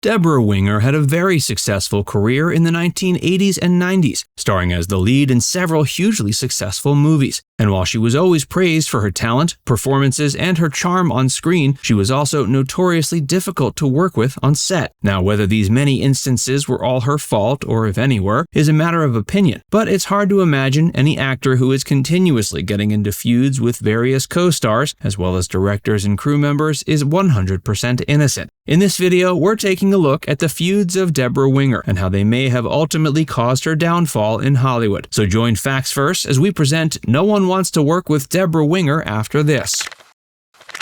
Debra Winger had a very successful career in the 1980s and 90s, starring as the lead in several hugely successful movies. And while she was always praised for her talent, performances, and her charm on screen, she was also notoriously difficult to work with on set. Now, whether these many instances were all her fault, or if any were, is a matter of opinion, but it's hard to imagine any actor who is continuously getting into feuds with various co-stars, as well as directors and crew members, is 100% innocent. In this video, we're taking a look at the feuds of Debra Winger and how they may have ultimately caused her downfall in Hollywood. So join Facts First as we present No One Wants to Work with Debra Winger after this.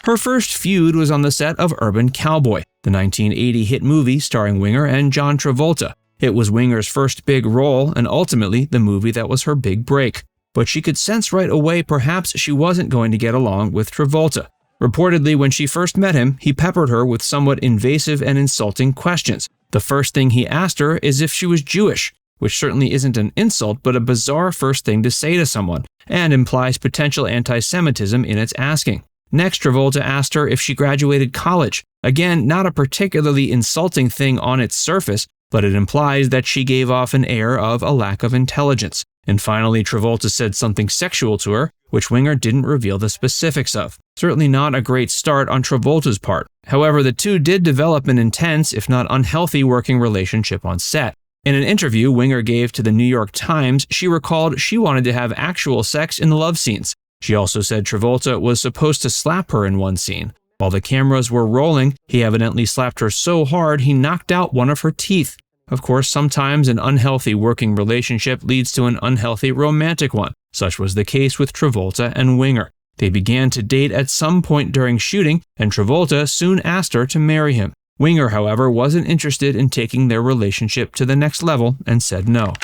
Her first feud was on the set of Urban Cowboy, the 1980 hit movie starring Winger and John Travolta. It was Winger's first big role and ultimately the movie that was her big break. But she could sense right away perhaps she wasn't going to get along with Travolta. Reportedly, when she first met him, he peppered her with somewhat invasive and insulting questions. The first thing he asked her is if she was Jewish, which certainly isn't an insult but a bizarre first thing to say to someone, and implies potential anti-Semitism in its asking. Next, Travolta asked her if she graduated college. Again, not a particularly insulting thing on its surface, but it implies that she gave off an air of a lack of intelligence. And finally, Travolta said something sexual to her, which Winger didn't reveal the specifics of. Certainly not a great start on Travolta's part. However, the two did develop an intense, if not unhealthy, working relationship on set. In an interview Winger gave to the New York Times, she recalled she wanted to have actual sex in the love scenes. She also said Travolta was supposed to slap her in one scene. While the cameras were rolling, he evidently slapped her so hard he knocked out one of her teeth. Of course, sometimes an unhealthy working relationship leads to an unhealthy romantic one. Such was the case with Travolta and Winger. They began to date at some point during shooting, and Travolta soon asked her to marry him. Winger, however, wasn't interested in taking their relationship to the next level and said no.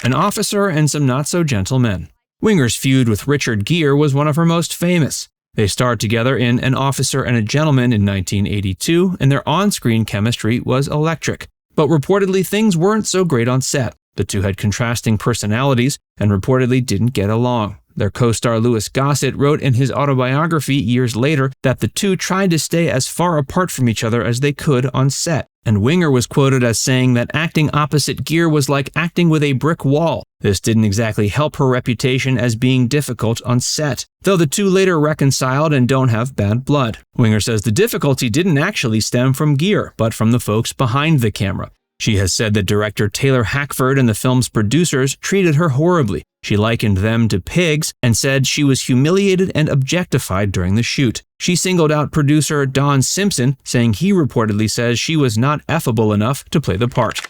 An officer and some not-so-gentle men. Winger's feud with Richard Gere was one of her most famous. They starred together in An Officer and a Gentleman in 1982, and their on-screen chemistry was electric. But reportedly things weren't so great on set. The two had contrasting personalities and reportedly didn't get along. Their co-star Louis Gossett wrote in his autobiography years later that the two tried to stay as far apart from each other as they could on set. And Winger was quoted as saying that acting opposite Gere was like acting with a brick wall. This didn't exactly help her reputation as being difficult on set, though the two later reconciled and don't have bad blood. Winger says the difficulty didn't actually stem from Gere, but from the folks behind the camera. She has said that director Taylor Hackford and the film's producers treated her horribly. She likened them to pigs and said she was humiliated and objectified during the shoot. She singled out producer Don Simpson, saying he reportedly says she was not affable enough to play the part.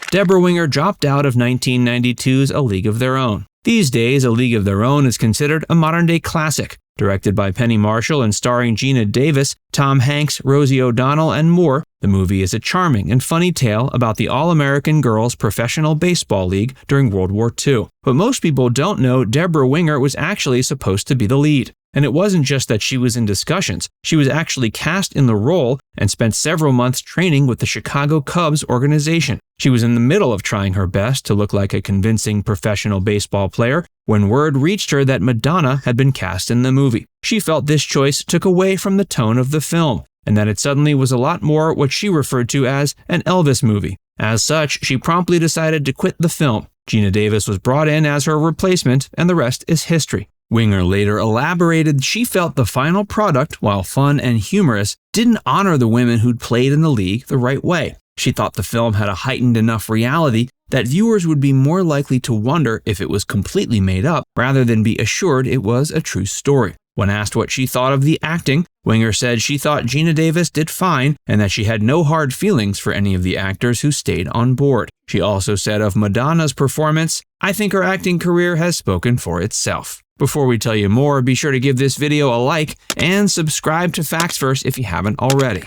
Debra Winger dropped out of 1992's A League of Their Own. These days, A League of Their Own is considered a modern-day classic. Directed by Penny Marshall and starring Gina Davis, Tom Hanks, Rosie O'Donnell, and more, the movie is a charming and funny tale about the All-American Girls Professional Baseball League during World War II. But most people don't know Debra Winger was actually supposed to be the lead. And it wasn't just that she was in discussions, she was actually cast in the role and spent several months training with the Chicago Cubs organization. She was in the middle of trying her best to look like a convincing professional baseball player when word reached her that Madonna had been cast in the movie. She felt this choice took away from the tone of the film, and that it suddenly was a lot more what she referred to as an Elvis movie. As such, she promptly decided to quit the film. Gina Davis was brought in as her replacement, and the rest is history. Winger later elaborated she felt the final product, while fun and humorous, didn't honor the women who'd played in the league the right way. She thought the film had a heightened enough reality that viewers would be more likely to wonder if it was completely made up rather than be assured it was a true story. When asked what she thought of the acting, Winger said she thought Gina Davis did fine and that she had no hard feelings for any of the actors who stayed on board. She also said of Madonna's performance, "I think her acting career has spoken for itself." Before we tell you more, be sure to give this video a like and subscribe to Facts First if you haven't already.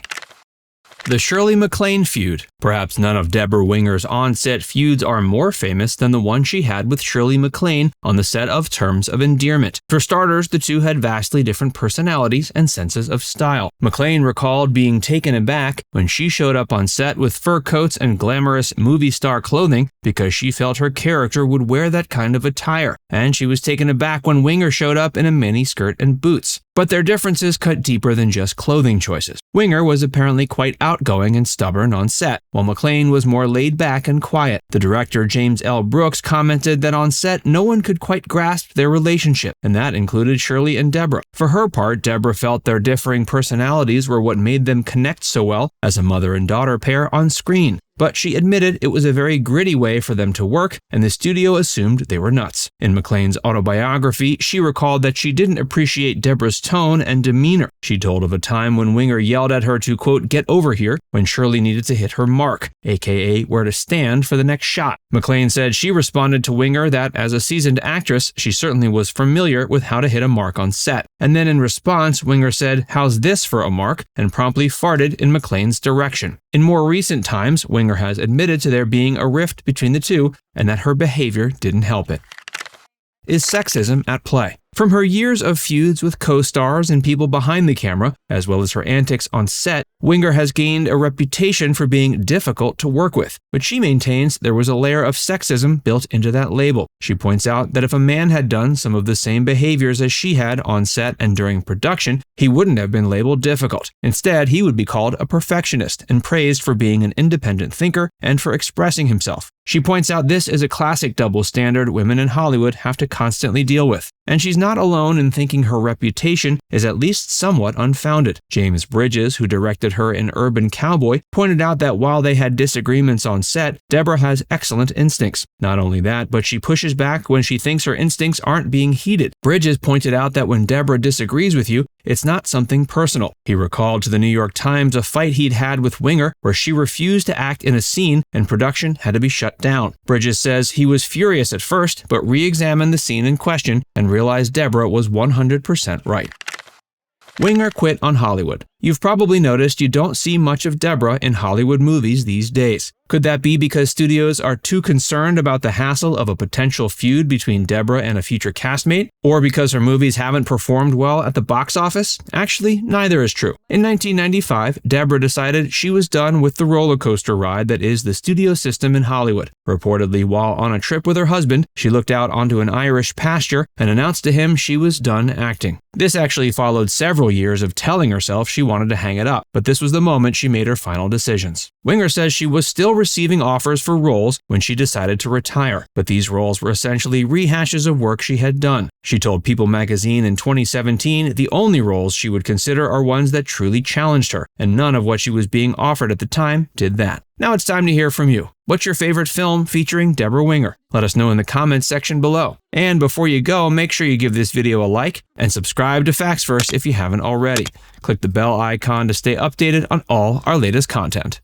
The Shirley MacLaine feud. Perhaps none of Debra Winger's on-set feuds are more famous than the one she had with Shirley MacLaine on the set of Terms of Endearment. For starters, the two had vastly different personalities and senses of style. MacLaine recalled being taken aback when she showed up on set with fur coats and glamorous movie star clothing, because she felt her character would wear that kind of attire, and she was taken aback when Winger showed up in a miniskirt and boots. But their differences cut deeper than just clothing choices. Winger was apparently quite outgoing and stubborn on set, while MacLaine was more laid back and quiet. The director James L. Brooks commented that on set no one could quite grasp their relationship, and that included Shirley and Debra. For her part, Debra felt their differing personalities were what made them connect so well as a mother and daughter pair on screen. But she admitted it was a very gritty way for them to work, and the studio assumed they were nuts. In MacLaine's autobiography, she recalled that she didn't appreciate Debra's tone and demeanor. She told of a time when Winger yelled at her to, quote, "get over here," when Shirley needed to hit her mark, aka where to stand for the next shot. MacLaine said she responded to Winger that, as a seasoned actress, she certainly was familiar with how to hit a mark on set. And then in response, Winger said, "How's this for a mark?" and promptly farted in MacLaine's direction. In more recent times, Winger has admitted to there being a rift between the two and that her behavior didn't help it. Is sexism at play? From her years of feuds with co-stars and people behind the camera, as well as her antics on set, Winger has gained a reputation for being difficult to work with, but she maintains there was a layer of sexism built into that label. She points out that if a man had done some of the same behaviors as she had on set and during production, he wouldn't have been labeled difficult. Instead, he would be called a perfectionist and praised for being an independent thinker and for expressing himself. She points out this is a classic double standard women in Hollywood have to constantly deal with. And she's not alone in thinking her reputation is at least somewhat unfounded. James Bridges, who directed her in Urban Cowboy, pointed out that while they had disagreements on set, Debra has excellent instincts. Not only that, but she pushes back when she thinks her instincts aren't being heeded. Bridges pointed out that when Debra disagrees with you, it's not something personal. He recalled to the New York Times a fight he'd had with Winger where she refused to act in a scene and production had to be shut down. Bridges says he was furious at first, but re-examined the scene in question and realized Debra was 100% right. Winger quit on Hollywood. You've probably noticed you don't see much of Debra in Hollywood movies these days. Could that be because studios are too concerned about the hassle of a potential feud between Debra and a future castmate? Or because her movies haven't performed well at the box office? Actually, neither is true. In 1995, Debra decided she was done with the roller coaster ride that is the studio system in Hollywood. Reportedly, while on a trip with her husband, she looked out onto an Irish pasture and announced to him she was done acting. This actually followed several years of telling herself she wanted to hang it up, but this was the moment she made her final decisions. Winger says she was still receiving offers for roles when she decided to retire, but these roles were essentially rehashes of work she had done. She told People magazine in 2017 the only roles she would consider are ones that truly challenged her, and none of what she was being offered at the time did that. Now it's time to hear from you. What's your favorite film featuring Debra Winger? Let us know in the comments section below. And before you go, make sure you give this video a like and subscribe to Facts First if you haven't already. Click the bell icon to stay updated on all our latest content.